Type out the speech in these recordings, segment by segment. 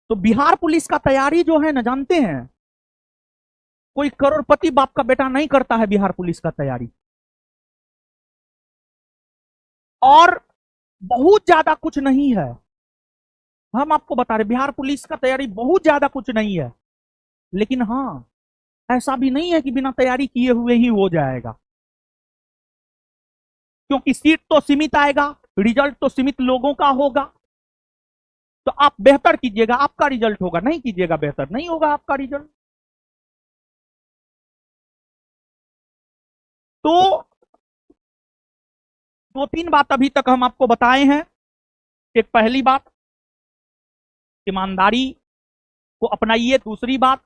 तो बिहार पुलिस का तैयारी जो है ना, जानते हैं, कोई करोड़पति बाप का बेटा नहीं करता है बिहार पुलिस का तैयारी। और बहुत ज्यादा कुछ नहीं है, हम आपको बता रहे बिहार पुलिस का तैयारी बहुत ज्यादा कुछ नहीं है। लेकिन हाँ, ऐसा भी नहीं है कि बिना तैयारी किए हुए ही हो जाएगा, क्योंकि सीट तो सीमित आएगा, रिजल्ट तो सीमित लोगों का होगा। तो आप बेहतर कीजिएगा, आपका रिजल्ट होगा, नहीं कीजिएगा बेहतर नहीं होगा आपका रिजल्ट। तो दो तीन बात अभी तक हम आपको बताए हैं। एक पहली बात, ईमानदारी को अपनाइए। दूसरी बात,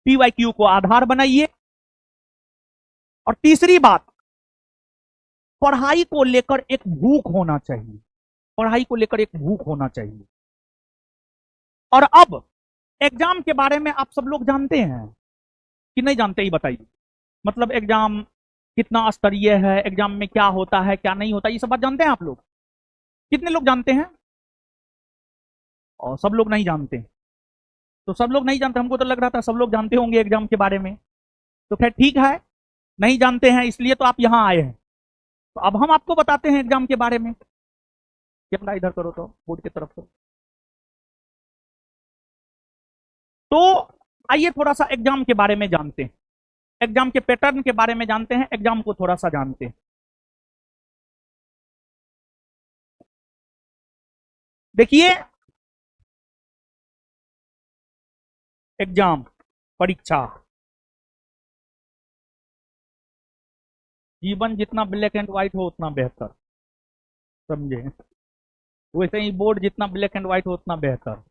पीवाईक्यू को आधार बनाइए। और तीसरी बात, पढ़ाई को लेकर एक भूख होना चाहिए, पढ़ाई को लेकर एक भूख होना चाहिए। और अब एग्जाम के बारे में आप सब लोग जानते हैं कि नहीं जानते, ही बताइए। मतलब एग्जाम कितना स्तरीय है, एग्जाम में क्या होता है क्या नहीं होता, ये सब बात जानते हैं आप लोग? कितने लोग जानते हैं? और सब लोग नहीं जानते। तो सब लोग नहीं जानते, हमको तो लग रहा था सब लोग जानते होंगे एग्जाम के बारे में। तो खैर ठीक है, नहीं जानते हैं इसलिए तो आप यहां आए हैं। तो अब हम आपको बताते हैं एग्जाम के बारे में। कैमरा इधर करो तो, बोर्ड की तरफ से। तो आइए थोड़ा सा एग्जाम के बारे में जानते हैं, एग्जाम के पैटर्न के बारे में जानते हैं, एग्जाम को थोड़ा सा जानते हैं। देखिए, एग्जाम, परीक्षा, जीवन जितना ब्लैक एंड व्हाइट हो उतना बेहतर, समझे? वैसे ही बोर्ड जितना ब्लैक एंड व्हाइट हो उतना बेहतर।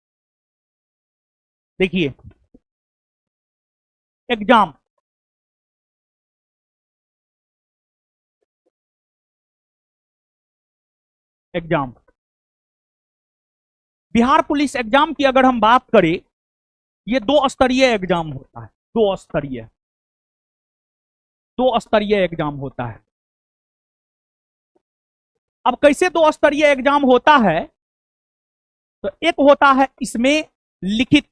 देखिए, exam, exam, Bihar police exam की अगर हम बात करें, ये दो स्तरीय एग्जाम होता है, दो स्तरीय, दो स्तरीय एग्जाम होता है। अब कैसे दो स्तरीय एग्जाम होता है? तो एक होता है इसमें लिखित,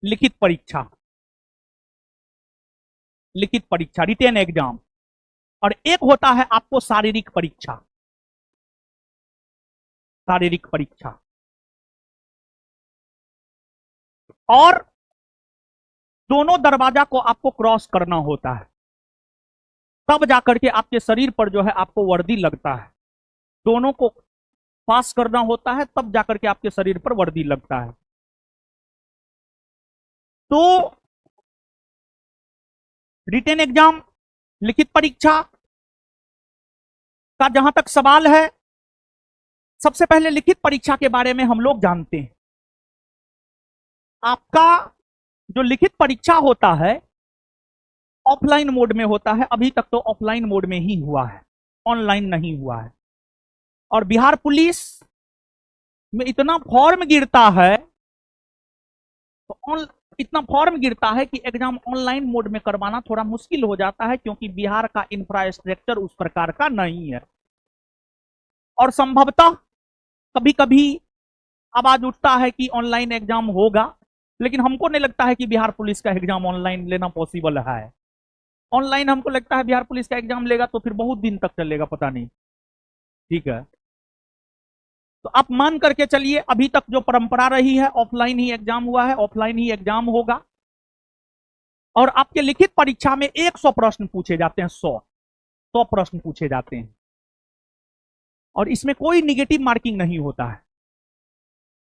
लिखित परीक्षा, लिखित परीक्षा, रिटेन एग्जाम। और एक होता है आपको शारीरिक परीक्षा, शारीरिक परीक्षा। और दोनों दरवाजा को आपको क्रॉस करना होता है, तब जाकर के आपके शरीर पर जो है आपको वर्दी लगता है। दोनों को पास करना होता है, तब जाकर के आपके शरीर पर वर्दी लगता है। तो रिटेन एग्जाम, लिखित परीक्षा का जहां तक सवाल है, सबसे पहले लिखित परीक्षा के बारे में हम लोग जानते हैं। आपका जो लिखित परीक्षा होता है ऑफलाइन मोड में होता है, अभी तक तो ऑफलाइन मोड में ही हुआ है, ऑनलाइन नहीं हुआ है। और बिहार पुलिस में इतना फॉर्म गिरता है, तो इतना फॉर्म गिरता है कि एग्जाम ऑनलाइन मोड में करवाना थोड़ा मुश्किल हो जाता है, क्योंकि बिहार का इंफ्रास्ट्रक्चर उस प्रकार का नहीं है। और संभवतः कभी कभी आवाज उठता है कि ऑनलाइन एग्जाम होगा, लेकिन हमको नहीं लगता है कि बिहार पुलिस का एग्जाम ऑनलाइन लेना पॉसिबल है। ऑनलाइन हमको लगता है बिहार पुलिस का एग्जाम लेगा तो फिर बहुत दिन तक चलेगा, पता नहीं। ठीक है, तो आप मान करके चलिए, अभी तक जो परंपरा रही है ऑफलाइन ही एग्जाम हुआ है, ऑफलाइन ही एग्जाम होगा। और आपके लिखित परीक्षा में 100 प्रश्न पूछे जाते हैं, 100 प्रश्न पूछे जाते हैं। और इसमें कोई निगेटिव मार्किंग नहीं होता है,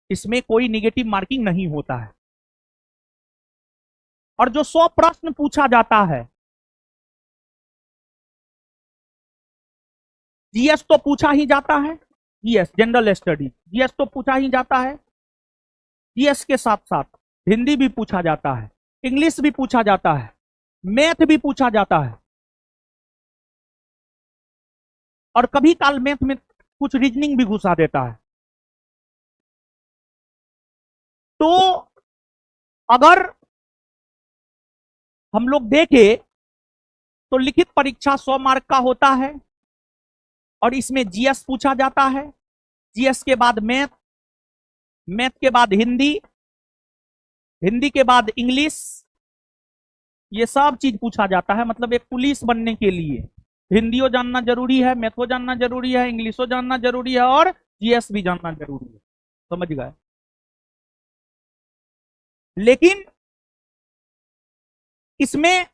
इसमें कोई निगेटिव मार्किंग नहीं होता है। और जो 100 प्रश्न पूछा जाता है, जीएस तो पूछा ही जाता है, जीएस जनरल स्टडी, जीएस तो पूछा ही जाता है। जीएस के साथ साथ हिंदी भी पूछा जाता है, इंग्लिश भी पूछा जाता है, मैथ भी पूछा जाता है। और कभी काल मैथ में कुछ रीजनिंग भी घुसा देता है। तो अगर हम लोग देखें तो लिखित परीक्षा 100 मार्क का होता है, और इसमें जीएस पूछा जाता है, जीएस के बाद मैथ, मैथ के बाद हिंदी, हिंदी के बाद इंग्लिश, ये सब चीज पूछा जाता है। मतलब एक पुलिस बनने के लिए हिंदियो जानना जरूरी है, मैथो जानना जरूरी है, इंग्लिशो जानना जरूरी है और जीएस भी जानना जरूरी है। समझ गए? लेकिन इसमें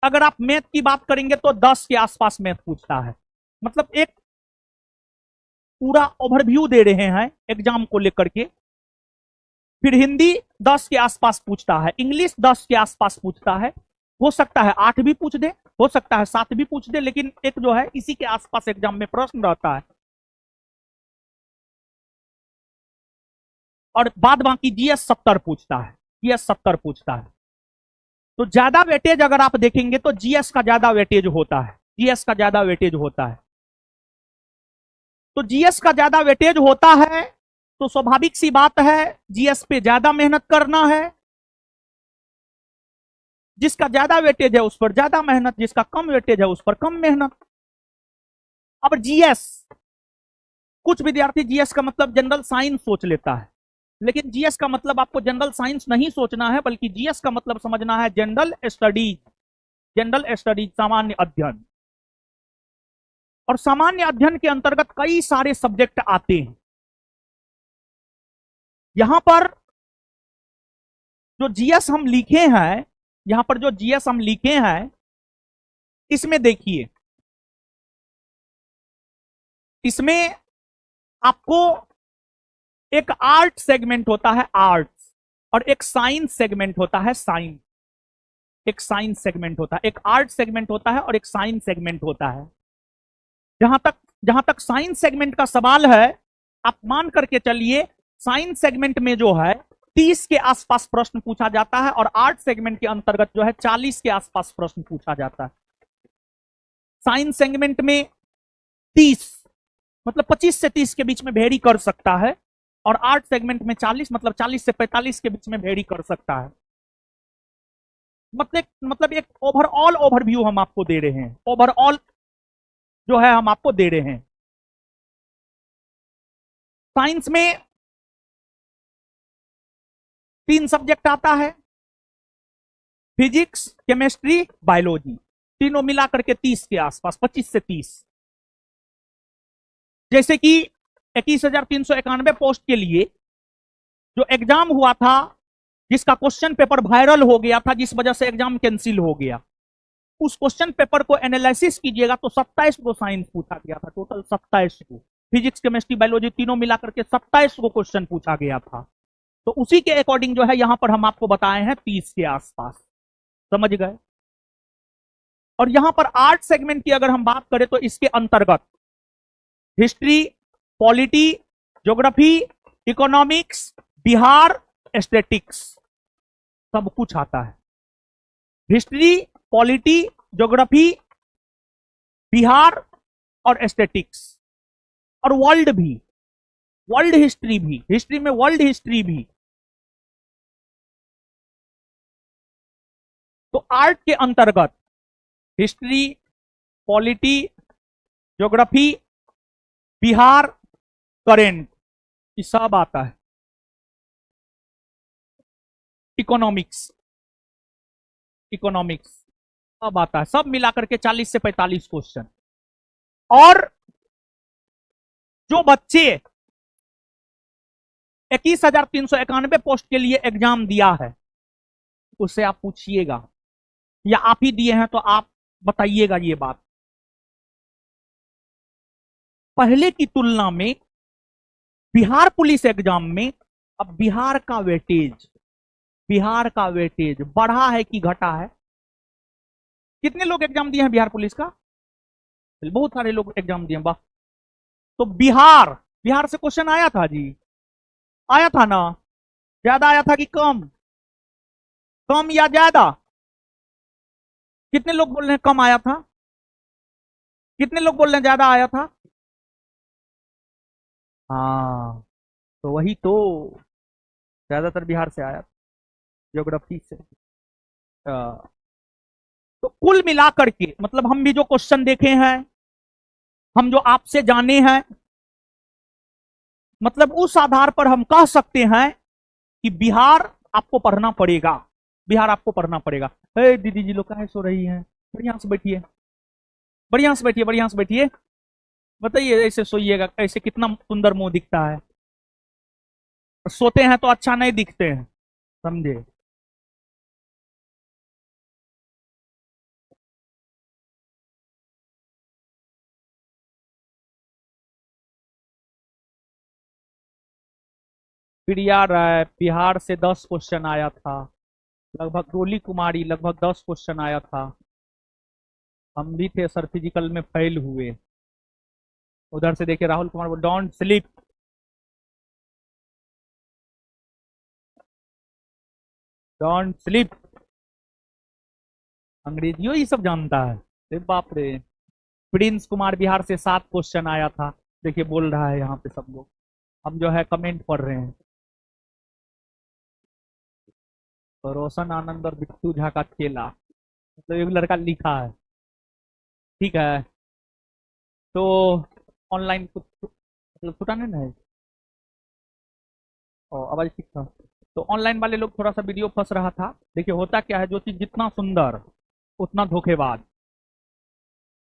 अगर आप मैथ की बात करेंगे तो 10 के आसपास मैथ पूछता है। मतलब एक पूरा ओवरव्यू दे रहे हैं एग्जाम को लेकर के। फिर हिंदी 10 के आसपास पूछता है, इंग्लिश 10 के आसपास पूछता है, हो सकता है 8 भी पूछ दे, हो सकता है 7 भी पूछ दे, लेकिन एक जो है इसी के आसपास एग्जाम में प्रश्न रहता है। और बाद बाकी जीएस 70 पूछता है, जीएस 70 पूछता है। तो ज्यादा वेटेज अगर आप देखेंगे तो जीएस का ज्यादा वेटेज होता है, जीएस का ज्यादा वेटेज होता है। तो जीएस का ज्यादा वेटेज होता है तो स्वाभाविक सी बात है जीएस पे ज्यादा मेहनत करना है। जिसका ज्यादा वेटेज है उस पर ज्यादा मेहनत, जिसका कम वेटेज है उस पर कम मेहनत। अब जीएस, कुछ विद्यार्थी जीएस का मतलब जनरल साइंस सोच लेता है, लेकिन जीएस का मतलब आपको जनरल साइंस नहीं सोचना है, बल्कि जीएस का मतलब समझना है जनरल स्टडीज, जनरल स्टडीज, सामान्य अध्ययन। और सामान्य अध्ययन के अंतर्गत कई सारे सब्जेक्ट आते हैं। यहां पर जो जीएस हम लिखे हैं, यहां पर जो जीएस हम लिखे हैं, इसमें देखिए, इसमें आपको एक आर्ट सेगमेंट होता है, आर्ट्स, और एक साइंस सेगमेंट होता है, साइंस। एक साइंस सेगमेंट होता है, एक आर्ट सेगमेंट होता है और एक साइंस सेगमेंट होता है। जहां तक साइंस सेगमेंट का सवाल है, आप मान करके चलिए साइंस सेगमेंट में जो है 30 के आसपास प्रश्न पूछा जाता है और आर्ट सेगमेंट के अंतर्गत जो है 40 के आसपास प्रश्न पूछा जाता है। साइंस सेगमेंट में 30 मतलब 25 से 30 के बीच में वेरी कर सकता है, और आर्ट सेगमेंट में 40 मतलब 40 से 45 के बीच में वेरी कर सकता है। मतलब एक ओवरऑल ओवरव्यू हम आपको दे रहे हैं, ओवरऑल जो है हम आपको दे रहे हैं। साइंस में 3 सब्जेक्ट आता है, फिजिक्स, केमिस्ट्री, बायोलॉजी, तीनों मिलाकर के 30 के आसपास, 25 से 30। जैसे कि 21,391 पोस्ट के लिए जो एग्जाम हुआ था, जिसका क्वेश्चन पेपर वायरल हो गया था, जिस वजह से एग्जाम कैंसिल हो गया, उस क्वेश्चन पेपर को एनालिसिस कीजिएगा तो 27 को साइंस पूछा गया था, टोटल 27 को, फिजिक्स, केमिस्ट्री, बायोलॉजी तीनों मिलाकर के 27 को क्वेश्चन पूछा गया था। तो उसी के अकॉर्डिंग जो है यहां पर हम आपको बताए हैं 30 के आसपास। समझ गए? और यहां पर आर्ट सेगमेंट की अगर हम बात करें तो इसके अंतर्गत history, polity, geography, economics, Bihar, statics सब कुछ आता है। हिस्ट्री, पॉलिटी, ज्योग्राफी, बिहार और स्टैटिक्स, और वर्ल्ड भी, वर्ल्ड हिस्ट्री भी, हिस्ट्री में वर्ल्ड हिस्ट्री भी। तो आर्ट के अंतर्गत history, polity, geography, Bihar, current, ये सब आता है। इकोनॉमिक्स, इकोनॉमिक्स सब आता है, सब मिलाकर के 40 से 45 क्वेश्चन। और जो बच्चे 21,391 पोस्ट के लिए एग्जाम दिया है उससे आप पूछिएगा, या आप ही दिए हैं तो आप बताइएगा ये बात, पहले की तुलना में बिहार पुलिस एग्जाम में अब बिहार का वेटेज, बिहार का वेटेज बढ़ा है कि घटा है? कितने लोग एग्जाम दिए हैं बिहार पुलिस का? बहुत सारे लोग एग्जाम दिए, वाह। तो बिहार, बिहार से क्वेश्चन आया था जी, आया था ना? ज्यादा आया था कि कम? कम या ज्यादा? कितने लोग बोल रहे हैं कम आया था? कितने लोग बोल रहे हैं ज्यादा आया था? हाँ, तो वही तो, ज्यादातर बिहार से आया, ज्योग्राफी से। तो कुल मिलाकर के मतलब हम भी जो क्वेश्चन देखे हैं, हम जो आपसे जाने हैं, मतलब उस आधार पर हम कह सकते हैं कि बिहार आपको पढ़ना पड़ेगा, बिहार आपको पढ़ना पड़ेगा। दीदी जी लोग काहे सो रही हैं, बढ़िया से बैठिए, बढ़िया से बैठिए, बढ़िया से बैठिए। बताइए, ऐसे सोइएगा, ऐसे कितना सुंदर मुंह दिखता है। सोते हैं तो अच्छा नहीं दिखते हैं, समझे। प्रिया राय, बिहार से 10 क्वेश्चन आया था। लगभग डोली कुमारी, लगभग 10 क्वेश्चन आया था। हम भी थे सर, फिजिकल में फेल हुए। उधर से देखिए राहुल कुमार, वो डोंट स्लीप। डोंट स्लीप, अंग्रेजियों ये सब जानता है। अरे बाप रे। प्रिंस कुमार, बिहार से 7 क्वेश्चन आया था। देखिए बोल रहा है यहाँ पे सब लोग, हम जो है कमेंट पढ़ रहे हैं। तो रोशन आनंद और बिट्टू झा का खेला, मतलब एक लड़का लिखा है। ठीक है, तो ऑनलाइन कुछ मतलब छुटा नहीं ना है। और आवाज ठीक था। तो ऑनलाइन वाले लोग थोड़ा सा वीडियो फंस रहा था। देखिए होता क्या है, जो चीज जितना सुंदर उतना धोखेबाज।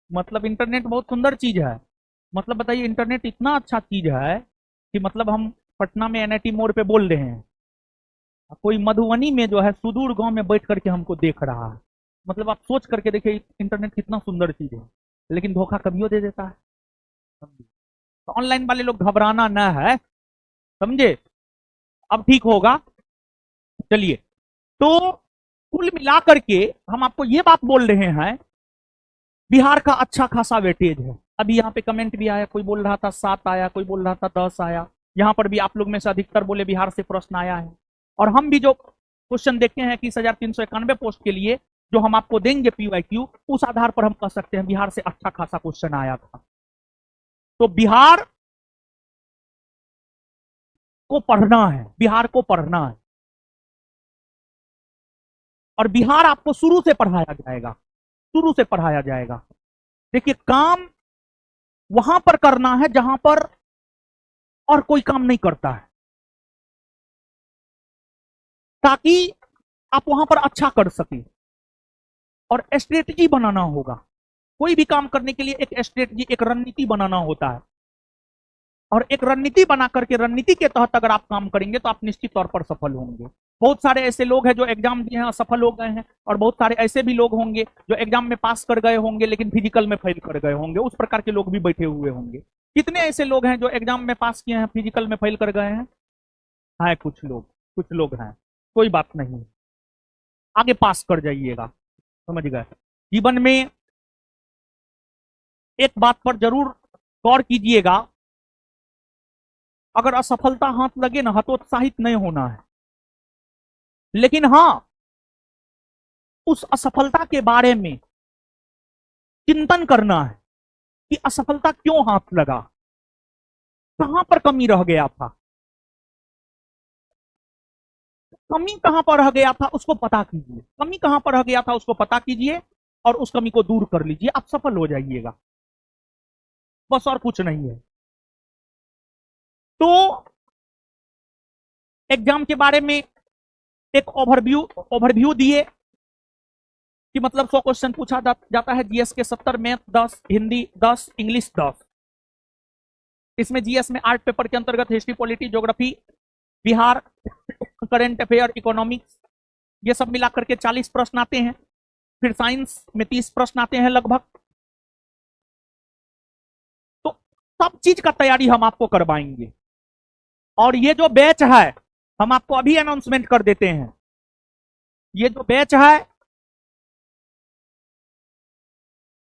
मतलब इंटरनेट बहुत सुंदर चीज है। मतलब बताइए, इंटरनेट इतना अच्छा चीज है कि मतलब हम पटना में एनआईटी मोड़ पे बोल रहे हैं, कोई मधुबनी में जो है सुदूर गांव में बैठ करके हमको देख रहा है। मतलब आप सोच करके देखिए इंटरनेट कितना सुंदर चीज है, लेकिन धोखा कभियो दे देता है। तो ऑनलाइन वाले लोग घबराना ना है, समझे। अब ठीक होगा। चलिए, तो कुल मिलाकर के हम आपको ये बात बोल रहे हैं, बिहार का अच्छा खासा वेटेज है। अभी यहाँ पे कमेंट भी आया, कोई बोल रहा था 7 आया, कोई बोल रहा था 10 आया। यहाँ पर भी आप लोग में से अधिकतर बोले बिहार से प्रश्न आया है। और हम भी जो क्वेश्चन देखते हैं कि 21,391 पोस्ट के लिए जो हम आपको देंगे पीवाईक्यू, उस आधार पर हम कह सकते हैं बिहार से अच्छा खासा क्वेश्चन आया था। तो बिहार को पढ़ना है, बिहार को पढ़ना है। और बिहार आपको शुरू से पढ़ाया जाएगा, शुरू से पढ़ाया जाएगा। देखिए, काम वहां पर करना है जहां पर और कोई काम नहीं करता है, ताकि आप वहां पर अच्छा कर सके। और स्ट्रेटजी बनाना होगा, कोई भी काम करने के लिए एक स्ट्रेटजी, एक रणनीति बनाना होता है। और एक रणनीति बना करके रणनीति के तहत अगर आप काम करेंगे तो आप निश्चित तौर पर सफल होंगे। बहुत सारे ऐसे लोग हैं जो एग्जाम दिए हैं असफल हो गए हैं, और बहुत सारे ऐसे भी लोग होंगे जो एग्जाम में पास कर गए होंगे लेकिन फिजिकल में फेल कर गए होंगे। उस प्रकार के लोग भी बैठे हुए होंगे। कितने ऐसे लोग हैं जो एग्जाम में पास किए हैं, फिजिकल में फेल कर गए हैं? है कुछ लोग, कुछ लोग हैं। कोई बात नहीं, आगे पास कर जाइएगा, समझ गए। जीवन में एक बात पर जरूर गौर कीजिएगा, अगर असफलता हाथ लगे ना, हतोत्साहित नहीं होना है। लेकिन हाँ, उस असफलता के बारे में चिंतन करना है कि असफलता क्यों हाथ लगा, कहां पर कमी रह गया था, कमी कहां पर रह गया था उसको पता कीजिए, कमी कहां पर रह गया था उसको पता कीजिए, और उस कमी को दूर कर लीजिए, आप सफल हो जाइएगा। बस और कुछ नहीं है। तो एग्जाम के बारे में एक ओवरव्यू ओवरव्यू दिए कि मतलब 100 क्वेश्चन पूछा जाता है, जीएस के 70, मैथ 10, हिंदी 10, इंग्लिश 10। इसमें जीएस में 8 पेपर के अंतर्गत history, polity, geography, Bihar, current affair, economics, ये सब मिलाकर के 40 प्रश्न आते हैं। फिर साइंस में 30 प्रश्न आते हैं लगभग। तो सब चीज का तैयारी हम आपको करवाएंगे। और ये जो बैच है, हम आपको अभी अनाउंसमेंट कर देते हैं, ये जो बैच है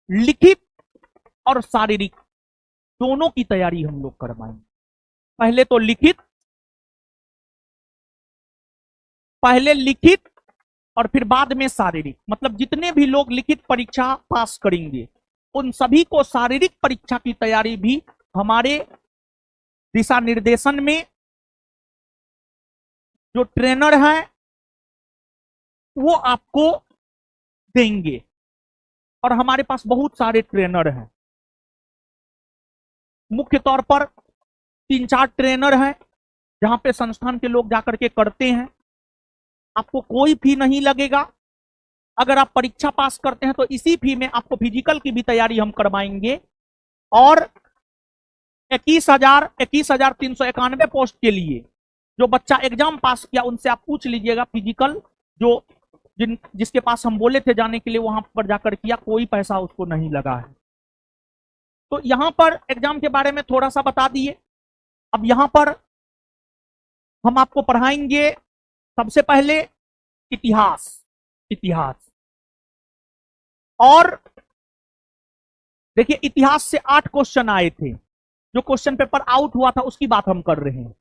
लिखित और शारीरिक दोनों की तैयारी हम लोग करवाएंगे। पहले तो लिखित, पहले लिखित और फिर बाद में शारीरिक। मतलब जितने भी लोग लिखित परीक्षा पास करेंगे उन सभी को शारीरिक परीक्षा की तैयारी भी हमारे दिशा निर्देशन में जो ट्रेनर हैं वो आपको देंगे। और हमारे पास बहुत सारे ट्रेनर हैं। मुख्य तौर पर 3-4 ट्रेनर हैं जहां पे संस्थान के लोग जाकर के करते हैं। आपको कोई फी नहीं लगेगा। अगर आप परीक्षा पास करते हैं तो इसी फी में आपको फिजिकल की भी तैयारी हम करवाएंगे। और 21,391 पोस्ट के लिए जो बच्चा एग्जाम पास किया उनसे आप पूछ लीजिएगा, फिजिकल जो जिसके पास हम बोले थे जाने के लिए वहां पर जाकर किया, कोई पैसा उसको नहीं लगा है। तो यहां पर एग्जाम के बारे में थोड़ा सा बता दिए। अब यहां पर हम आपको पढ़ाएंगे सबसे पहले इतिहास। और देखिए, इतिहास से 8 क्वेश्चन आए थे। जो क्वेश्चन पेपर आउट हुआ था उसकी बात हम कर रहे हैं।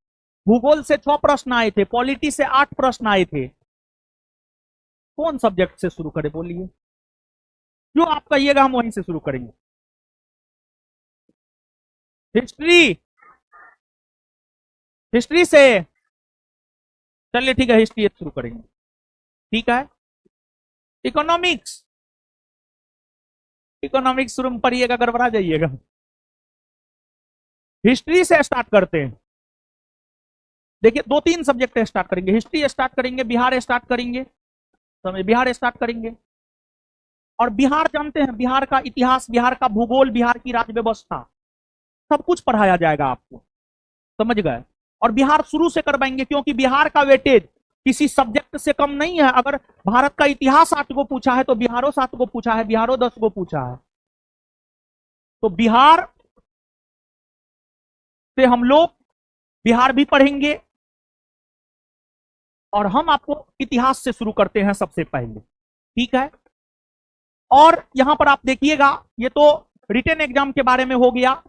भूगोल से 6 प्रश्न आए थे, पॉलिटी से 8 प्रश्न आए थे। कौन सब्जेक्ट से शुरू करें बोलिए? जो आप कहिएगा हम वहीं से शुरू करेंगे। हिस्ट्री से चलिए ठीक है, हिस्ट्री शुरू करेंगे। ठीक है। इकोनॉमिक्स शुरू में पढ़िएगा, गड़बड़ा जाइएगा। हिस्ट्री से स्टार्ट करते हैं। देखिए 2-3 सब्जेक्ट स्टार्ट करेंगे। हिस्ट्री स्टार्ट करेंगे, बिहार स्टार्ट करेंगे, समझ, बिहार स्टार्ट करेंगे। और बिहार जानते हैं, बिहार का इतिहास, बिहार का भूगोल, बिहार की राज्य व्यवस्था, सब कुछ पढ़ाया जाएगा आपको, समझ गए। और बिहार शुरू से करवाएंगे क्योंकि बिहार का वेटेज किसी सब्जेक्ट से कम नहीं है। अगर भारत का इतिहास 8 को पूछा है तो बिहारो 7 को पूछा है, बिहारो 10 को पूछा है। तो बिहार से हम लोग बिहार भी पढ़ेंगे। और हम आपको इतिहास से शुरू करते हैं सबसे पहले, ठीक है। और यहां पर आप देखिएगा, ये तो रिटन एग्जाम के बारे में हो गया।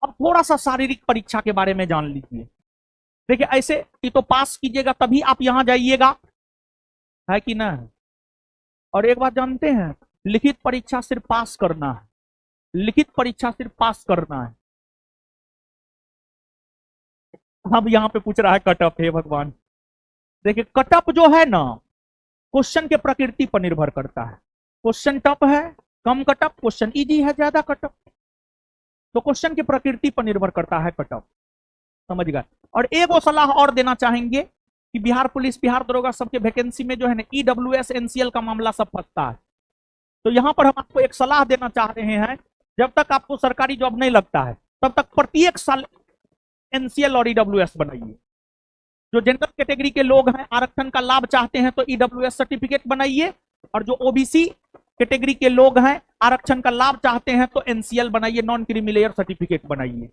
अब थोड़ा सा शारीरिक परीक्षा के बारे में जान लीजिए। देखिए ऐसे ये तो पास कीजिएगा तभी आप यहां जाइएगा, है कि ना। और एक बात जानते हैं, लिखित परीक्षा सिर्फ पास करना है, लिखित परीक्षा सिर्फ पास करना है। अब यहां पे पूछ रहा है कटअप, है भगवान। देखिए कटअप जो है ना, क्वेश्चन के प्रकृति पर निर्भर करता है। क्वेश्चन टफ है, कम कटअप, क्वेश्चन इजी है, ज्यादा कटअप। तो क्वेश्चन की प्रकृति पर निर्भर करता है कटअप, समझ गए। और एक वो सलाह और देना चाहेंगे कि बिहार पुलिस, बिहार दरोगा सबके वैकेंसी में जो है ना ईडब्ल्यूएस एनसीएल का मामला सब फंसता है। तो यहां पर हम आपको एक सलाह देना चाह रहे हैं, जब तक आपको सरकारी जॉब नहीं लगता है तब तक प्रत्येक साल एनसीएल और ईडब्ल्यूएस बनाइए। जो जनरल कैटेगरी के लोग हैं, आरक्षण का लाभ चाहते हैं तो ईडब्ल्यूएस सर्टिफिकेट बनाइए। और जो ओबीसी कैटेगरी के लोग हैं, आरक्षण का लाभ चाहते हैं तो एनसीएल बनाइए, नॉन क्रीमी सर्टिफिकेट बनाइए।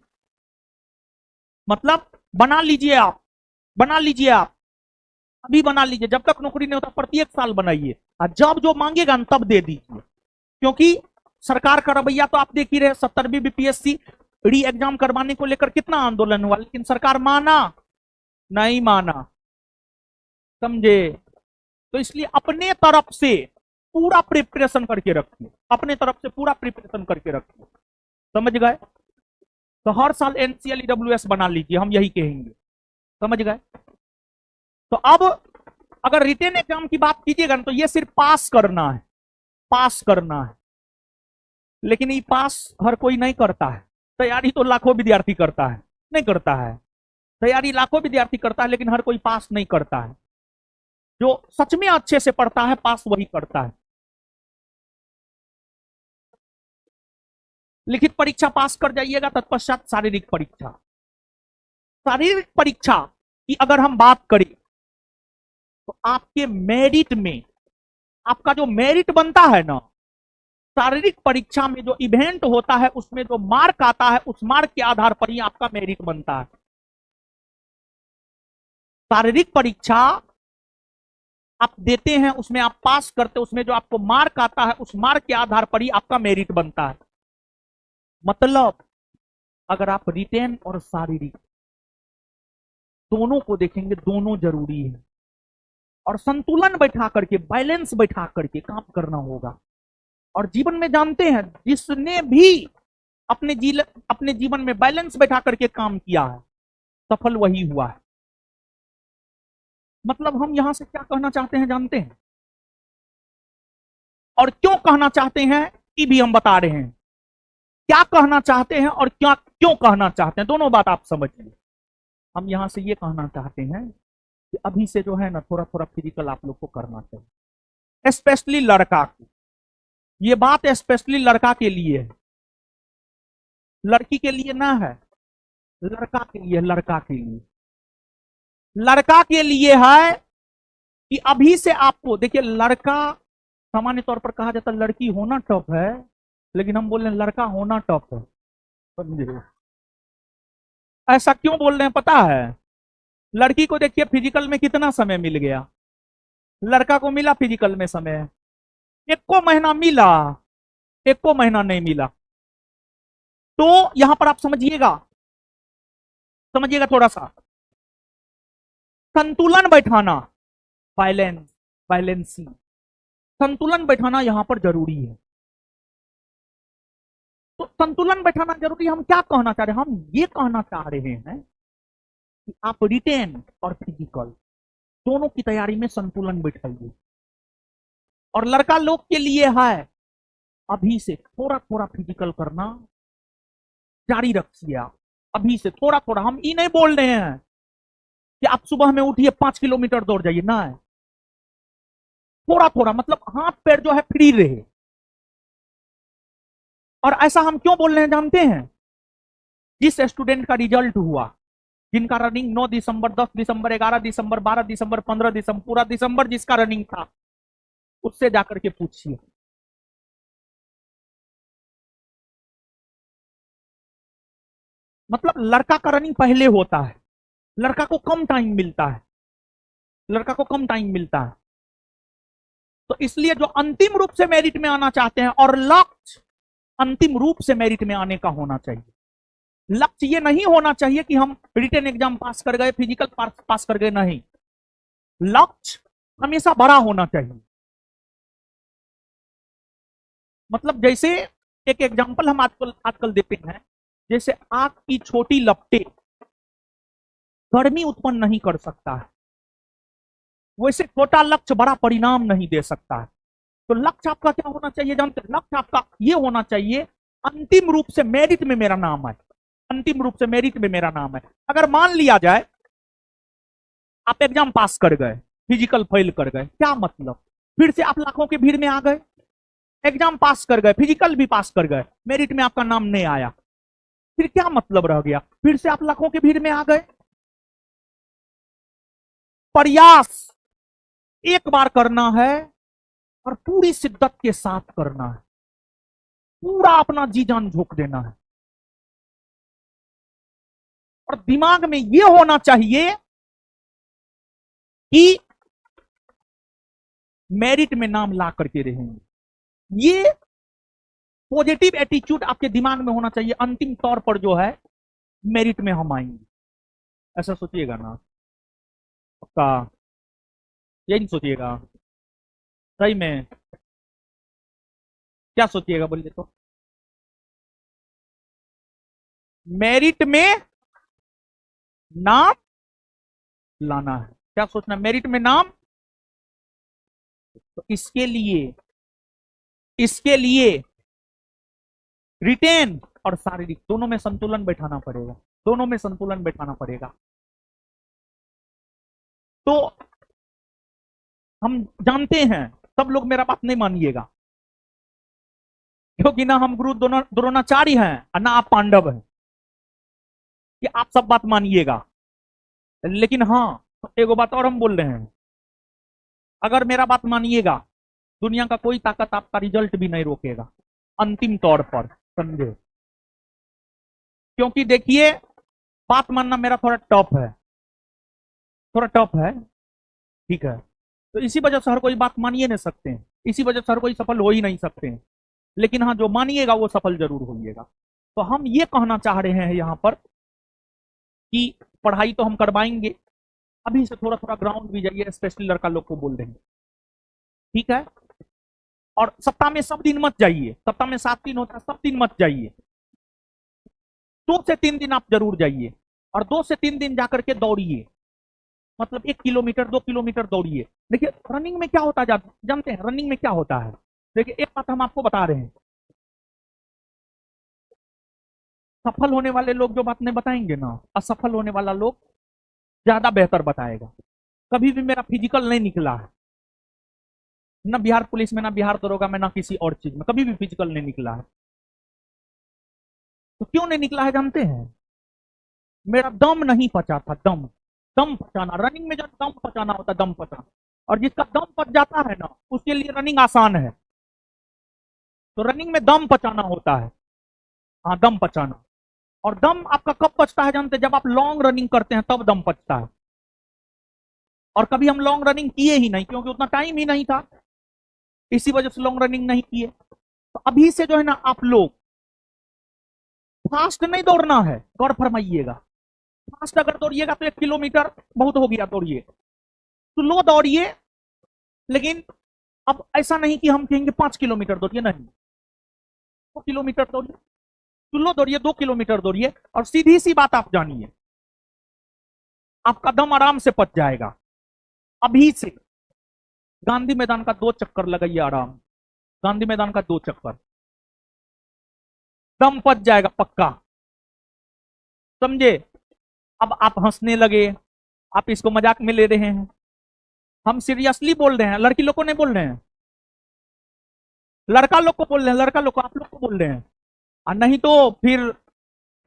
मतलब बना लीजिए आप, बना लीजिए आप, अभी बना लीजिए। जब तक नौकरी नहीं होता प्रत्येक साल बनाइए, और जब जो मांगेगा न तब दे दीजिए। क्योंकि सरकार का रवैया तो आप देख ही रहे, 70वीं बीपीएससी री एग्जाम करवाने को लेकर कितना आंदोलन हुआ, लेकिन सरकार माना नहीं माना, समझे। तो इसलिए अपने तरफ से पूरा प्रिपरेशन करके रखिए, अपने तरफ से पूरा प्रिपरेशन करके रखिए, समझ गए। तो हर साल एनसीएल ईडब्ल्यूएस बना लीजिए, हम यही कहेंगे, समझ गए। तो अब अगर रिटेन एग्जाम की बात कीजिएगा ना, तो ये सिर्फ पास करना है, पास करना है। लेकिन ये पास हर कोई नहीं करता है। तैयारी तो लाखों विद्यार्थी करता है, नहीं करता है। तैयारी लाखों विद्यार्थी करता है, लेकिन हर कोई पास नहीं करता है। जो सच में अच्छे से पढ़ता है पास वही करता है। लिखित परीक्षा पास कर जाइएगा, तत्पश्चात शारीरिक परीक्षा। शारीरिक परीक्षा की अगर हम बात करें तो आपके मेरिट में, आपका जो मेरिट बनता है ना, शारीरिक परीक्षा में जो इवेंट होता है उसमें जो मार्क आता है, उस मार्क के आधार पर ही आपका मेरिट बनता है। शारीरिक परीक्षा आप देते हैं, उसमें आप पास करते, उसमें जो आपको मार्क आता है उस मार्क के आधार पर ही आपका मेरिट बनता है। मतलब अगर आप रिटेन और शारीरिक दोनों को देखेंगे, दोनों जरूरी है। और संतुलन बैठा करके, बैलेंस बैठा करके काम करना होगा। और जीवन में जानते हैं, जिसने भी अपने जीवन में बैलेंस बैठा करके काम किया है, सफल वही हुआ है। मतलब हम यहां से क्या कहना चाहते हैं जानते हैं, और क्यों कहना चाहते हैं ये भी हम बता रहे हैं। क्या कहना चाहते हैं और क्या क्यों कहना चाहते हैं, दोनों बात आप समझिए। हम यहां से ये कहना चाहते हैं कि अभी से जो है ना थोड़ा थोड़ा फिजिकल आप लोग को करना चाहिए, स्पेशली लड़का को। ये बात स्पेशली लड़का के लिए है, लड़की के लिए ना है, लड़का के लिए, लड़का के लिए, लड़का के लिए है कि अभी से आपको देखिए, लड़का सामान्य तौर पर कहा जाता है लड़की होना टफ है, लेकिन हम बोल रहे हैं लड़का होना टफ है। समझे? ऐसा क्यों बोल रहे हैं पता है? लड़की को देखिए फिजिकल में कितना समय मिल गया, लड़का को मिला फिजिकल में समय, एक को महीना मिला, एक को महीना नहीं मिला। तो यहां पर आप समझिएगा, समझिएगा थोड़ा सा, संतुलन बैठाना, बैलेंस, बैलेंसिंग, संतुलन बैठाना यहां पर जरूरी है। तो संतुलन बैठाना जरूरी, हम क्या कहना चाह रहे हैं? हम ये कहना चाह रहे हैं कि आप रिटेन और फिजिकल दोनों की तैयारी में संतुलन बैठाइए। और लड़का लोग के लिए है अभी से थोड़ा थोड़ा फिजिकल करना जारी रखिए। आप अभी से थोड़ा थोड़ा, हम ये नहीं बोल रहे हैं कि आप सुबह में उठिए 5 किलोमीटर दौड़ जाइए, ना है, थोड़ा थोड़ा, मतलब हाथ पैर जो है फ्री रहे। और ऐसा हम क्यों बोल रहे हैं जानते हैं? जिस स्टूडेंट का रिजल्ट हुआ, जिनका रनिंग 9 दिसंबर, 10 दिसंबर, 11 दिसंबर, 12 दिसंबर, 15 दिसंबर, पूरा दिसंबर जिसका रनिंग था, उससे जाकर के पूछिए। मतलब लड़का का रनिंग पहले होता है, लड़का को कम टाइम मिलता है, लड़का को कम टाइम मिलता है। तो इसलिए जो अंतिम रूप से मेरिट में आना चाहते हैं, और लक्ष्य अंतिम रूप से मेरिट में आने का होना चाहिए। लक्ष्य ये नहीं होना चाहिए कि हम रिटन एग्जाम पास कर गए, फिजिकल पास कर गए, नहीं। लक्ष्य हमेशा बड़ा होना चाहिए। मतलब जैसे एक एग्जांपल हम आजकल आजकल देते हैं, जैसे आग की छोटी लपटें गर्मी उत्पन्न नहीं कर सकता है, वैसे छोटा लक्ष्य बड़ा परिणाम नहीं दे सकता है। तो लक्ष्य आपका क्या होना चाहिए जानते हैं? लक्ष्य आपका ये होना चाहिए, अंतिम रूप से मेरिट में मेरा नाम है, अंतिम रूप से मेरिट में मेरा नाम है। अगर मान लिया जाए आप एग्जाम पास कर गए, फिजिकल फेल कर गए, क्या मतलब? फिर से आप लाखों की भीड़ में आ गए, एग्जाम पास कर गए, फिजिकल भी पास कर गए, मेरिट में आपका नाम नहीं आया, फिर क्या मतलब रह गया? फिर से आप लाखों की भीड़ में आ गए। प्रयास एक बार करना है और पूरी शिद्दत के साथ करना है, पूरा अपना जी जान झोंक देना है। और दिमाग में यह होना चाहिए कि मेरिट में नाम ला करके रहेंगे। ये पॉजिटिव एटीट्यूड आपके दिमाग में होना चाहिए, अंतिम तौर पर जो है मेरिट में हम आएंगे, ऐसा सोचिएगा ना पक्का, यही सोचिएगा सही में, क्या सोचिएगा बोलिए तो? मेरिट में नाम लाना है, क्या सोचना? मेरिट में नाम। तो इसके लिए रिटेन और शारीरिक दोनों में संतुलन बैठाना पड़ेगा, दोनों में संतुलन बैठाना पड़ेगा। तो हम जानते हैं, सब लोग मेरा बात नहीं मानिएगा, क्योंकि ना हम गुरु द्रोणाचार्य हैं और ना आप पांडव हैं कि आप सब बात मानिएगा। लेकिन हाँ, एगो बात और हम बोल रहे हैं, अगर मेरा बात मानिएगा, दुनिया का कोई ताकत आपका रिजल्ट भी नहीं रोकेगा अंतिम तौर पर, समझे? क्योंकि देखिए, बात मानना मेरा थोड़ा टफ है, थोड़ा टफ है, ठीक है? तो इसी वजह से हर कोई बात मानिए नहीं सकते हैं, इसी वजह से हर कोई सफल हो ही नहीं सकते हैं। लेकिन हाँ, जो मानिएगा वो सफल जरूर होइएगा। तो हम ये कहना चाह रहे हैं यहाँ पर कि पढ़ाई तो हम करवाएंगे, अभी से थोड़ा थोड़ा ग्राउंड भी जाइए, स्पेशली लड़का लोग को बोल रहे हैं, ठीक है? और सप्ताह में सब दिन मत जाइए, सप्ताह में 7 दिन होता है, सब दिन मत जाइए, 2 से 3 दिन आप जरूर जाइए, और 2 से 3 दिन जाकर के दौड़िए, मतलब 1 किलोमीटर 2 किलोमीटर दौड़िए। देखिए रनिंग में क्या होता है जानते हैं? रनिंग में क्या होता है, देखिए एक बात हम आपको बता रहे हैं, सफल होने वाले लोग जो बात नहीं बताएंगे ना, असफल होने वाला लोग ज्यादा बेहतर बताएगा। कभी भी मेरा फिजिकल नहीं निकला है, ना बिहार पुलिस में, ना बिहार दरोगा में, ना किसी और चीज में, कभी भी फिजिकल नहीं निकला है। तो क्यों नहीं निकला है जानते हैं? मेरा दम नहीं पचा था, दम। दम पचाना, रनिंग में जब दम पचाना होता है, दम पचाना। और जिसका दम पच जाता है ना, उसके लिए रनिंग आसान है। तो रनिंग में दम पचाना होता है। हाँ, दम पचाना। और दम आपका कब पचता है जानते हैं? जब आप लॉन्ग रनिंग करते हैं तब दम पचता है। और कभी हम लॉन्ग रनिंग किए ही नहीं, क्योंकि उतना टाइम ही नहीं था, इसी वजह से लॉन्ग रनिंग नहीं किए। तो अभी से जो है ना, आप लोग फास्ट नहीं दौड़ना है, गौर फरमाइएगा। फास्ट अगर दौड़िएगा तो 1 किलोमीटर बहुत हो गया, दौड़िए। स्लो दौड़िए, लेकिन अब ऐसा नहीं कि हम कहेंगे 5 किलोमीटर दौड़िए, नहीं, 2 किलोमीटर दौड़िए। स्लो दौड़िए, 2 किलोमीटर दौड़िए। और सीधी सी बात आप जानिए, आपका दम आराम से पच जाएगा। अभी से गांधी मैदान का 2 चक्कर लगाइए आराम, गांधी मैदान का 2 चक्कर, दम पच जाएगा पक्का, समझे? अब आप हंसने लगे, आप इसको मजाक में ले रहे हैं, हम सीरियसली बोल रहे हैं। लड़की लोग को नहीं बोल रहे हैं, लड़का लोग को बोल रहे हैं, लड़का लोग को, आप लोग को बोल रहे हैं। और नहीं तो फिर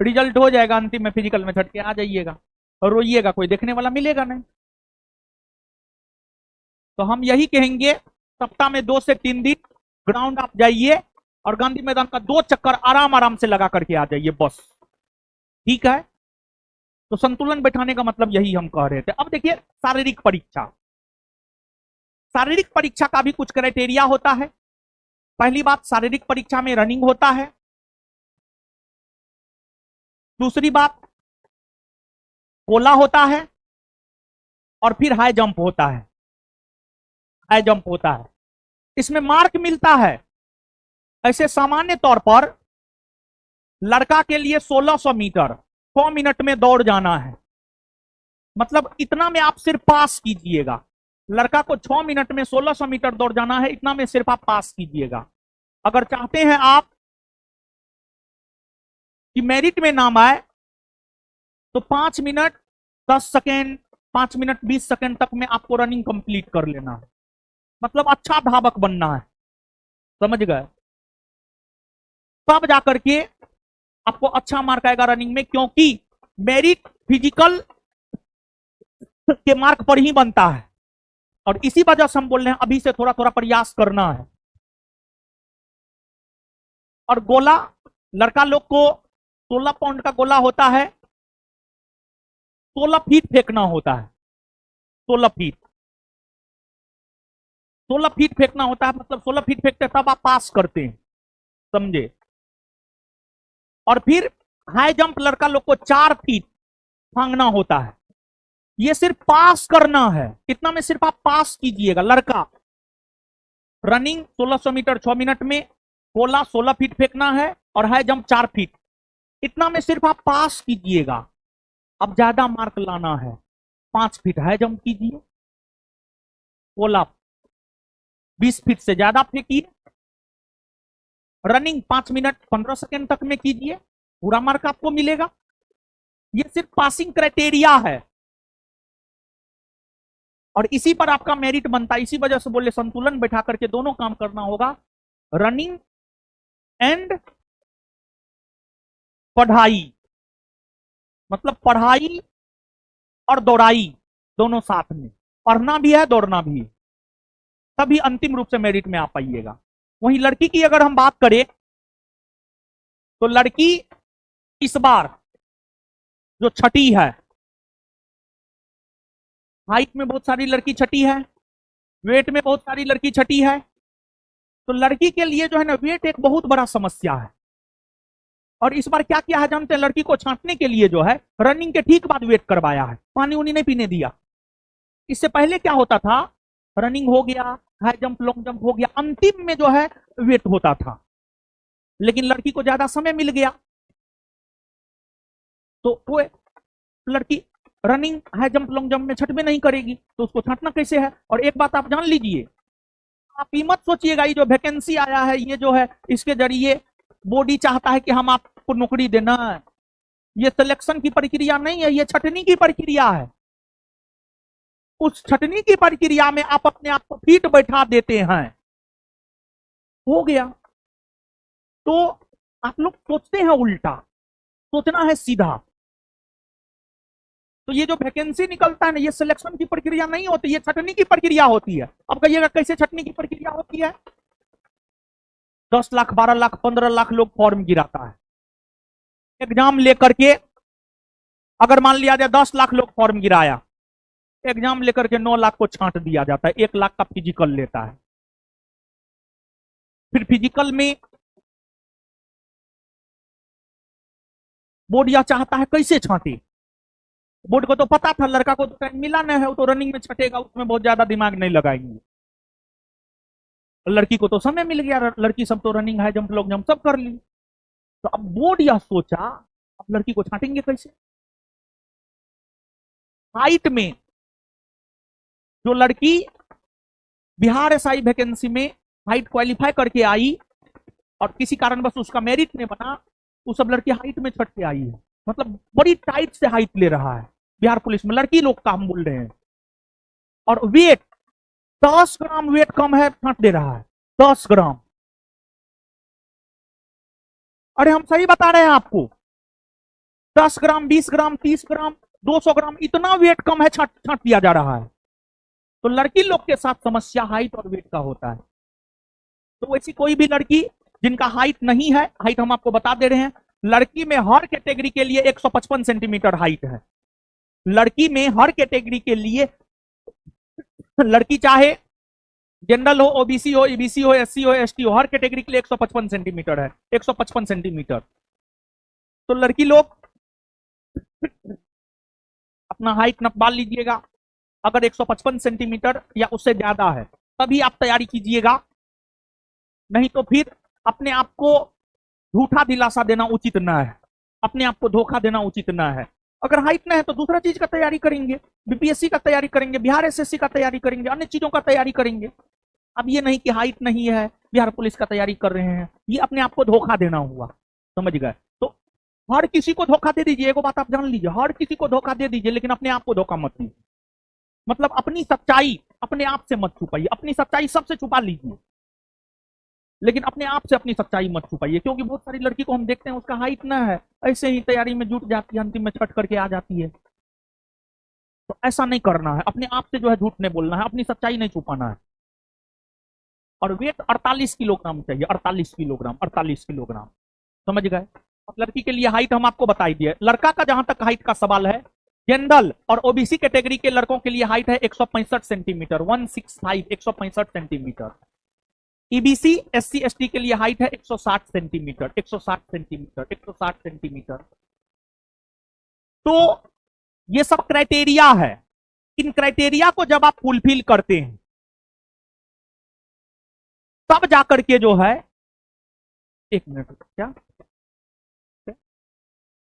रिजल्ट हो जाएगा अंतिम में, फिजिकल में छट के आ जाइएगा और रोइएगा, कोई देखने वाला मिलेगा नहीं। तो हम यही कहेंगे, सप्ताह में 2 से 3 दिन ग्राउंड आप जाइए और गांधी मैदान का 2 चक्कर आराम आराम से लगा करके आ जाइए, बस। ठीक है? तो संतुलन बैठाने का मतलब यही हम कह रहे थे। अब देखिए, शारीरिक परीक्षा। शारीरिक परीक्षा का भी कुछ क्राइटेरिया होता है। पहली बात, शारीरिक परीक्षा में रनिंग होता है। दूसरी बात, गोला होता है। और फिर हाई जंप होता है, हाई जंप होता है। इसमें मार्क मिलता है। ऐसे सामान्य तौर पर लड़का के लिए 1600 मीटर 100 मिनट में दौड़ जाना है, मतलब इतना में आप सिर्फ पास कीजिएगा। लड़का को 6 मिनट में 1600 मीटर दौड़ जाना है, इतना में सिर्फ आप पास कीजिएगा। अगर चाहते हैं आप कि मेरिट में नाम आए, तो 5 मिनट 10 सेकेंड, 5 मिनट 20 सेकेंड तक में आपको रनिंग कंप्लीट कर लेना है, मतलब अच्छा धावक बनना है, समझ गए? तब जाकर के आपको अच्छा मार्क आएगा रनिंग में, क्योंकि मेरिट फिजिकल के मार्क पर ही बनता है। और इसी वजह से हम बोल रहे हैं अभी से थोड़ा थोड़ा प्रयास करना है। और गोला, लड़का लोग को 16 पाउंड का गोला होता है, 16 फीट फेंकना होता है। 16 फीट, 16 फीट फेंकना होता है, मतलब 16 फीट फेंकते तब आप पास करते हैं, समझे? और फिर हाई जंप लड़का लोग को 4 फीट फांगना होता है। ये सिर्फ पास करना है, इतना में सिर्फ आप पास कीजिएगा। लड़का रनिंग 1600 मीटर 6 मिनट में, गोला 16 फीट फेंकना है और हाई जंप 4 फीट, इतना में सिर्फ आप पास कीजिएगा। अब ज्यादा मार्क लाना है, 5 फीट हाई जंप कीजिए, गोला 20 फीट से ज्यादा फेंकिए, रनिंग 5 मिनट 15 सेकेंड तक में कीजिए, पूरा मार्क आपको मिलेगा। ये सिर्फ पासिंग क्राइटेरिया है और इसी पर आपका मेरिट बनता है। इसी वजह से बोले संतुलन बैठा करके दोनों काम करना होगा, रनिंग एंड पढ़ाई, मतलब पढ़ाई और दौड़ाई दोनों साथ में, पढ़ना भी है दौड़ना भी है, तभी अंतिम रूप से मेरिट में आ पाइएगा। वहीं लड़की की अगर हम बात करें, तो लड़की इस बार जो छठी है, हाइट में बहुत सारी लड़की छठी है, वेट में बहुत सारी लड़की छठी है। तो लड़की के लिए जो है ना, वेट एक बहुत बड़ा समस्या है। और इस बार क्या किया है जानते हैं? लड़की को छांटने के लिए जो है, रनिंग के ठीक बाद वेट करवाया है, पानी उनी नहीं पीने दिया। इससे पहले क्या होता था, रनिंग हो गया, हाई जंप लॉन्ग जंप हो गया, अंतिम में जो है वेट होता था। लेकिन लड़की को ज्यादा समय मिल गया, तो वो लड़की running high jump long jump में छठवें नहीं करेगी, तो उसको छांटना कैसे है? और एक बात आप जान लीजिए, आप ही मत सोचिएगा ये जो वैकेंसी आया है, ये जो है इसके जरिए बॉडी चाहता है कि हम आपको नौकरी देना। ये सिलेक्शन की प्रक्रिया नहीं है, ये छटनी की प्रक्रिया है। उस छटनी की प्रक्रिया में आप अपने आप को फिट बैठा देते हैं, हो गया। तो आप लोग सोचते हैं उल्टा, सोचना है सीधा। तो ये जो वैकेंसी निकलता है ना, ये सिलेक्शन की प्रक्रिया नहीं होती, ये छटनी की प्रक्रिया होती है। अब कहिएगा कैसे छटनी की प्रक्रिया होती है? 10 लाख 12 लाख 15 लाख लोग फॉर्म गिराता है एग्जाम लेकर के। अगर मान लिया जाए 10 लाख लोग फॉर्म गिराया, एग्जाम लेकर के 9 लाख को छांट दिया जाता है, 1 लाख का फिजिकल लेता है। फिर फिजिकल में बोर्ड यह चाहता है कैसे छांटे। बोर्ड को तो पता था लड़का को तो टाइम मिला नहीं है, वो तो रनिंग में छटेगा, उसमें बहुत ज्यादा दिमाग नहीं लगाएंगे। लड़की को तो समय मिल गया, लड़की सब तो रनिंग है, जंप लोग जंप सब कर ली। तो अब बोर्ड यह सोचा अब लड़की को छांटेंगे कैसे। हाइट में जो लड़की बिहार एसआई वैकेंसी में हाइट क्वालिफाई करके आई और किसी कारणवश उसका मेरिट नहीं बना, वो सब लड़की हाइट में छट के आई है। मतलब बड़ी टाइट से हाइट ले रहा है बिहार पुलिस में, लड़की लोग का हम बोल रहे हैं। और वेट 10 ग्राम वेट कम है, छांट दे रहा है 10 ग्राम। अरे हम सही बता रहे हैं आपको, 10 ग्राम 20 ग्राम 30 ग्राम 200 ग्राम इतना वेट कम है, छांट दिया जा रहा है। तो लड़की लोग के साथ समस्या हाइट और वेट का होता है। तो वैसी कोई भी लड़की जिनका हाइट नहीं है, हाइट हम आपको बता दे रहे हैं, लड़की में हर कैटेगरी के लिए 155 सेंटीमीटर हाइट है। लड़की में हर कैटेगरी के लिए, लड़की चाहे जनरल हो, ओबीसी हो, ईबीसी हो, एससी हो, एसटी हो, हर कैटेगरी के लिए 155 सेंटीमीटर है, 155 सेंटीमीटर। तो लड़की लोग अपना हाइट नपवा लीजिएगा, अगर 155 सेंटीमीटर या उससे ज्यादा है तभी आप तैयारी कीजिएगा, नहीं तो फिर अपने आप को झूठा दिलासा देना उचित ना है, अपने आप को धोखा देना उचित ना है। अगर हाइट ना है तो दूसरा चीज का तैयारी करेंगे, बीपीएससी का तैयारी करेंगे, बिहार एसएससी का तैयारी करेंगे, अन्य चीजों का तैयारी करेंगे। अब ये नहीं कि हाइट नहीं है बिहार पुलिस का तैयारी कर रहे हैं, ये अपने आप को धोखा देना हुआ, समझ गए। तो हर किसी को धोखा दे दीजिए, एगो बात आप जान लीजिए, हर किसी को धोखा दे दीजिए लेकिन अपने आप को धोखा मत दीजिए। मतलब अपनी सच्चाई अपने आप से मत छुपाइए, अपनी सच्चाई सबसे छुपा लीजिए लेकिन अपने आप से अपनी सच्चाई मत छुपाइए। क्योंकि बहुत सारी लड़की को हम देखते हैं उसका हाइट ना है, ऐसे ही तैयारी में जुट जाती है, अंतिम में छट करके आ जाती है। तो ऐसा नहीं करना है, अपने आप से जो है झूठ नहीं बोलना है, अपनी सच्चाई नहीं छुपाना है। और वेट 48 किलोग्राम चाहिए, 48 किलोग्राम, 48 किलोग्राम, समझ गए। लड़की के लिए हाइट हम आपको बता दिए। लड़का का जहां तक हाइट का सवाल है, जनरल और ओबीसी कैटेगरी के लड़कों के लिए हाइट है 165 centimetre, 165, 165 centimetre. EBC SC ST के लिए हाइट है 160 सेंटीमीटर, 160 सेंटीमीटर, 160 सेंटीमीटर। तो ये सब क्राइटेरिया है, इन क्राइटेरिया को जब आप फुलफिल करते हैं तब जाकर के जो है, एक मिनट, क्या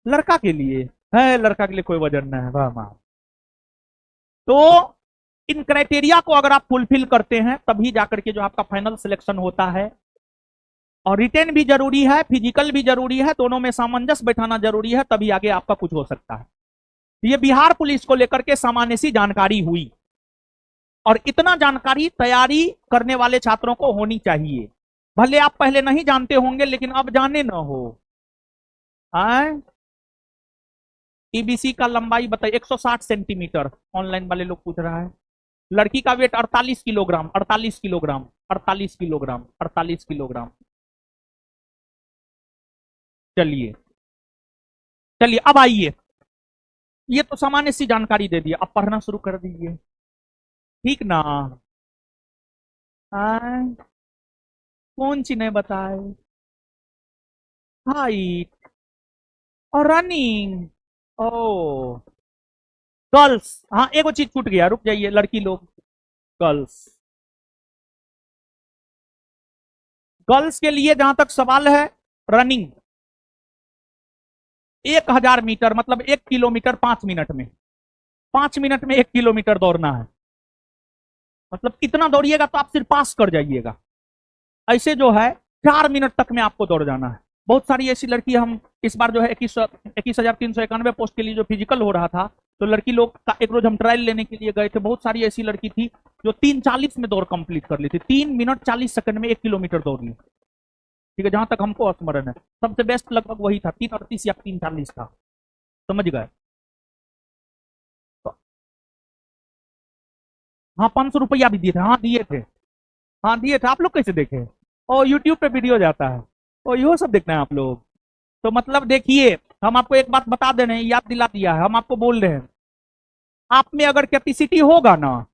लड़का के लिए है, लड़का के लिए कोई वजन नहीं है, वाह वाह। तो इन क्राइटेरिया को अगर आप फुलफिल करते हैं तभी जाकर के जो आपका फाइनल सिलेक्शन होता है। और रिटेन भी जरूरी है, फिजिकल भी जरूरी है, दोनों में सामंजस्य बैठाना जरूरी है, तभी आगे आपका कुछ हो सकता है। ये बिहार पुलिस को लेकर के सामान्य सी जानकारी हुई, और इतना जानकारी तैयारी करने वाले छात्रों को होनी चाहिए। भले आप पहले नहीं जानते होंगे लेकिन अब जाने न हो। ईबीसी का लंबाई बताइए, 160 सेंटीमीटर, ऑनलाइन वाले लोग पूछ रहा है। लड़की का weight 48 kilogram, 48 kilogram, 48 kilogram, 48 kilogram. चलिए चलिए अब आइए, ये तो सामान्य सी जानकारी दे दी, अब पढ़ना शुरू कर दीजिए, ठीक ना। कौन सी नहीं बताए, हाइट और रनिंग। ओ गर्ल्स, हाँ एगो चीज छूट गया, रुक जाइए लड़की लोग। गर्ल्स, गर्ल्स के लिए जहां तक सवाल है, रनिंग 1000 मीटर, मतलब 1 किलोमीटर 5 मिनट में, 5 मिनट में 1 किलोमीटर दौड़ना है। मतलब इतना दौड़िएगा तो आप सिर्फ पास कर जाइएगा। ऐसे जो है 4 मिनट तक में आपको दौड़ जाना है। बहुत सारी ऐसी लड़की, हम इस बार जो है 21,391 पोस्ट के लिए जो फिजिकल हो रहा था, तो लड़की लोग का एक रोज हम ट्रायल लेने के लिए गए थे, बहुत सारी ऐसी लड़की थी जो 3:40 में दौड़ कंप्लीट कर ली थी, 3 मिनट 40 सेकंड में 1 किलोमीटर दौड़ ली। ठीक है, जहां तक हमको स्मरण है सबसे बेस्ट लगभग वही था, 3:38 या 3:40 था। समझ गए? तो हाँ, 500 रुपया भी दिए थे, हाँ दिए थे, हाँ दिए थे। आप लोग कैसे देखे? ओ यूट्यूब पे वीडियो जाता है, ओ यो सब देखना है आप लोग। तो मतलब देखिए, हम आपको एक बात बता दे रहे हैं, याद दिला दिया है, हम आपको बोल रहे हैं, आप में अगर कैपेसिटी होगा ना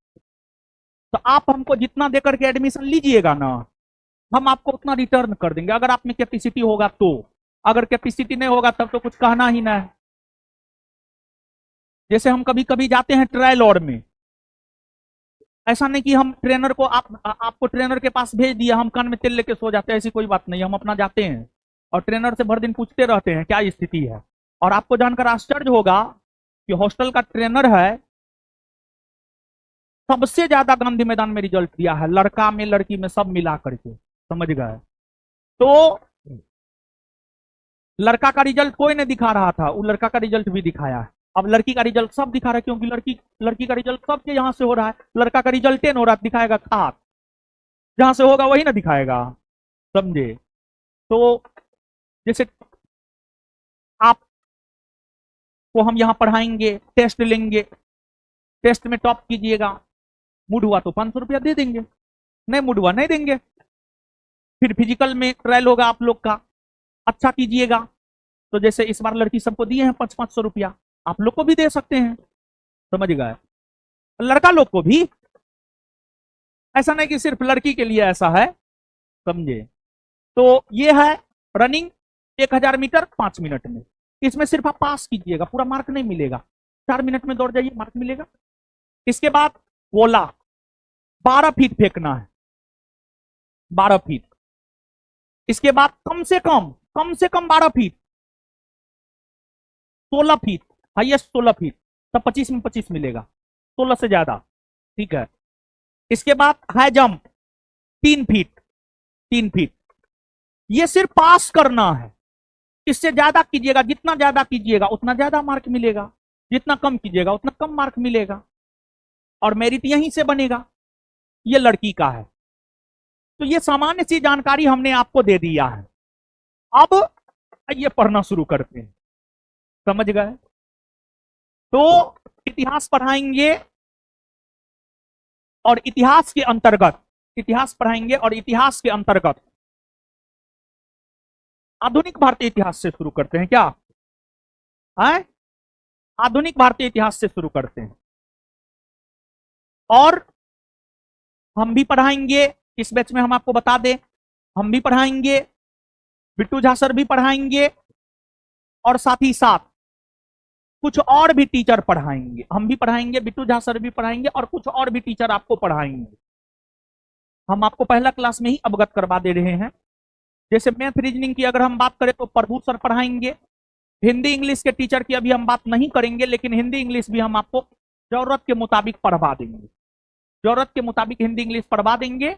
तो आप हमको जितना देकर के एडमिशन लीजिएगा ना, हम आपको उतना रिटर्न कर देंगे, अगर आप में कैपेसिटी होगा तो। अगर कैपेसिटी नहीं होगा तब तो कुछ कहना ही ना है। जैसे हम कभी कभी जाते हैं ट्रायल और में, ऐसा नहीं कि हम ट्रेनर को आपको ट्रेनर के पास भेज दिया, हम कान में तेल लेके सो जाते हैं, ऐसी कोई बात नहीं। हम अपना जाते हैं और ट्रेनर से भर दिन पूछते रहते हैं क्या स्थिति है। और आपको जानकर आश्चर्य होगा कि हॉस्टल का ट्रेनर है, सबसे ज्यादा गांधी मैदान में रिजल्ट दिया है, लड़का में लड़की में सब मिला करके। समझ गए? तो लड़का का रिजल्ट कोई नहीं दिखा रहा था, वो लड़का का रिजल्ट भी दिखाया है। अब लड़की का रिजल्ट सब दिखा रहा है, क्योंकि लड़की लड़की का रिजल्ट सबके यहां से हो रहा है, लड़का का रिजल्ट 10 हो रहा है, दिखाएगा खाक, जहां से होगा वही ना दिखाएगा। समझे? तो जैसे आपको हम यहाँ पढ़ाएंगे, टेस्ट लेंगे, टेस्ट में टॉप कीजिएगा, मूड हुआ तो 500 रुपया दे देंगे, नहीं मूड हुआ नहीं देंगे। फिर फिजिकल में ट्रायल होगा आप लोग का, अच्छा कीजिएगा तो जैसे इस बार लड़की सबको दिए हैं 500-500 रुपया, आप लोग को भी दे सकते हैं। समझ गए? लड़का लोग को भी, ऐसा नहीं कि सिर्फ लड़की के लिए ऐसा है। समझे? तो ये है रनिंग 1000 मीटर 5 मिनट में। इसमें सिर्फ आप पास कीजिएगा, पूरा मार्क नहीं मिलेगा, 4 मिनट में दौड़ जाइए, मार्क मिलेगा। इसके बाद गोला 12 फीट फेंकना है, 12 फीट। इसके बाद कम से कम 12 फीट, 16 फीट, हाईएस्ट 16 फीट, तब 25 में 25 मिलेगा, 16 से ज्यादा। ठीक है। इसके बाद हाई जंप 3 फीट, 3 फीट। ये सिर्फ पास करना है, इससे ज्यादा कीजिएगा, जितना ज्यादा कीजिएगा उतना ज्यादा मार्क मिलेगा, जितना कम कीजिएगा उतना कम मार्क मिलेगा, और मेरिट यहीं से बनेगा। ये लड़की का है। तो ये सामान्य सी जानकारी हमने आपको दे दिया है। अब ये पढ़ना शुरू करते हैं। समझ गए? तो इतिहास पढ़ाएंगे और इतिहास के अंतर्गत, इतिहास पढ़ाएंगे और इतिहास के अंतर्गत आधुनिक भारतीय इतिहास से शुरू करते हैं। क्या है? आधुनिक भारतीय इतिहास से शुरू करते हैं। और हम भी पढ़ाएंगे, इस बैच में हम आपको बता दें, हम भी पढ़ाएंगे, बिट्टू झा सर भी पढ़ाएंगे, और साथ ही साथ कुछ और भी टीचर पढ़ाएंगे। हम भी पढ़ाएंगे, बिट्टू झा सर भी पढ़ाएंगे, और कुछ और भी टीचर आपको पढ़ाएंगे। हम आपको पहला क्लास में ही अवगत करवा दे रहे हैं। जैसे मैथ रीजनिंग की अगर हम बात करें तो प्रभु सर पढ़ाएंगे। हिंदी इंग्लिश के टीचर की अभी हम बात नहीं करेंगे, लेकिन हिंदी इंग्लिश भी हम आपको जरूरत के मुताबिक पढ़वा देंगे, जरूरत के मुताबिक हिंदी इंग्लिश पढ़वा देंगे।